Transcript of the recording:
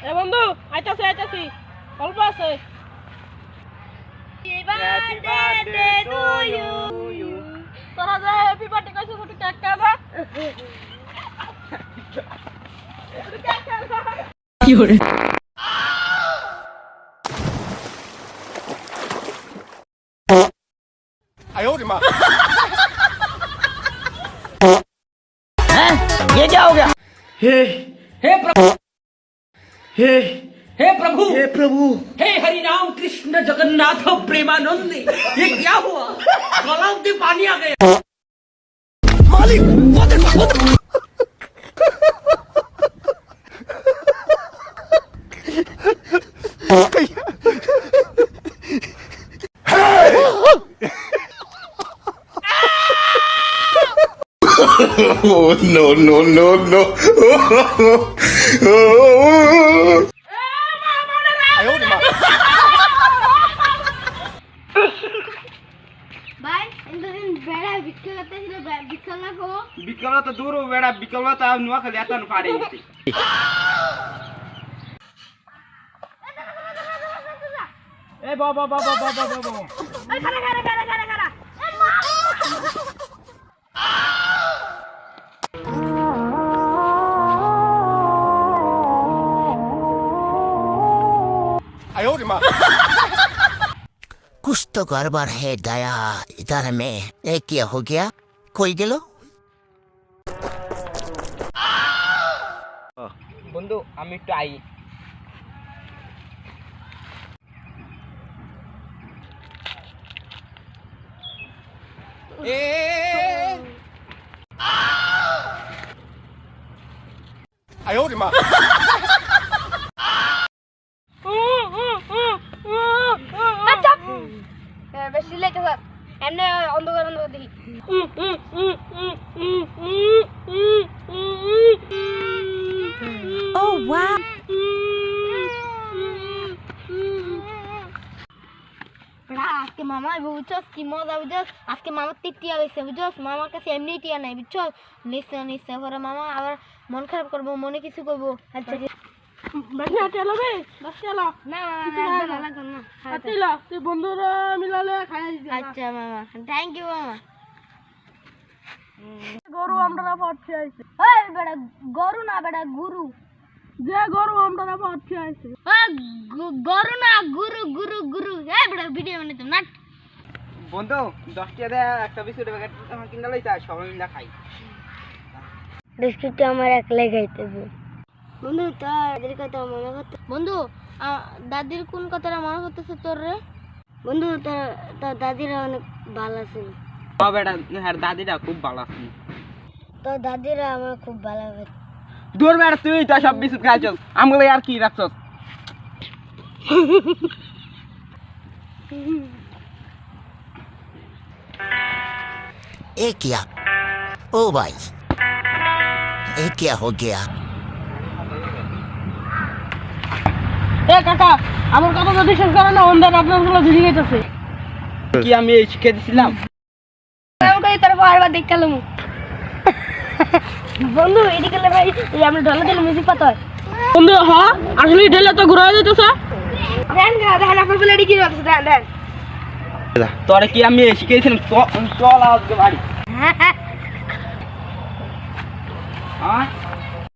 এ বন্ধু আইতাছি অল্প আছে। Happy birthday to you. তোরা যে হ্যাপি বার্থডে কইছিস তুই কেক খাবা? কি হরে? आयो रे माँ। ये क्या हो गया? हे प्रभु, हे प्रभु, हे हरि राम कृष्ण जगन्नाथ प्रेमानंद, ये क्या हुआ? गलाव में पानी आ गया। मालिक Oh no no no no! आयो रे माँ। भाई इंद्रदिन बेड़ा बिकल करते ছিল बिकल ना को बिकल तो दूर हो बेड़ा बिकल तो अब नुआ खले आता न पाड़े এ বাবা বাবা বাবা বাবা ए खड़ा आयो रे माँ। कुछ तो गड़बड़ है दया इधर में ये क्या हो गया कोई दिलो बंधु আমি একটু আই आयो रे माँ। আচ্ছা বেশি লেট হল এমনে অন্ধকার দেখি ও ওয়াও আজকে মামা বুঝছস কি মজা বুঝছস আজকে মামার টিয়া লইছে বুঝছস মামার কাছে এমনি টিয়া নাই বুঝছস নিশ্চয় পরে মামা আবার মন খারাপ করবো মনে কিছু করবো আচ্ছা বেশি হাতে লবে বেশি লা না লাগবে না হাতিলা তুই বন্ধুরা মিলালে খাই দিবি। আচ্ছা মামা থ্যাংক ইউ মামা গরু আমরা পড়ছে আইছে। ওই বেটা গরু না বেটা গুরু যে গরু আমরা পড়ছে আইছে। গরু না গুরু গুরু গুরু এই বেটা ভিডিও বানাইতাম না বন্ধু 10 টাকা দে একটা বিস্কুট প্যাকেট আমার কিনা লইতা সবাই মিলে খাই বিস্কুটটা আমার একলাই খাইতে হবে বন্ধু দাদির কথা মনে করতে বন্ধু দাদির কোন কথাটা মনে করতেছে তোর রে বন্ধু তোর দাদিরা অনেক ভালো ছিল ও বেটা হ্যাঁ দাদিটা খুব ভালো আছে তোর দাদিরা আমার খুব ভালো লাগে দূর বেটা তুই তো সব বিস্কুট খাইছস আমগুলো আর কি রাখছস ये क्या ओ भाई ये क्या हो गया এ কাকা আমার কথা তো বিশ্বাস করে না অন্ধার আপনার গুলো ভিজে গেছে। কি আমি শিখে দিছিলাম আমাকে তোর বারবার দেখালাম বন্ধু এদিকে ভাই এই আমরা ঢলা দিলে মিউজিক পাতা হয় বন্ধু হ্যাঁ আসলে ঢেলে তো ঘুরে যাইতেছে। দেন আপনার বলে এদিকে রাখছে দেন তোরে কি আমি শিখেছিলাম চল আজকে বাড়ি হ্যাঁ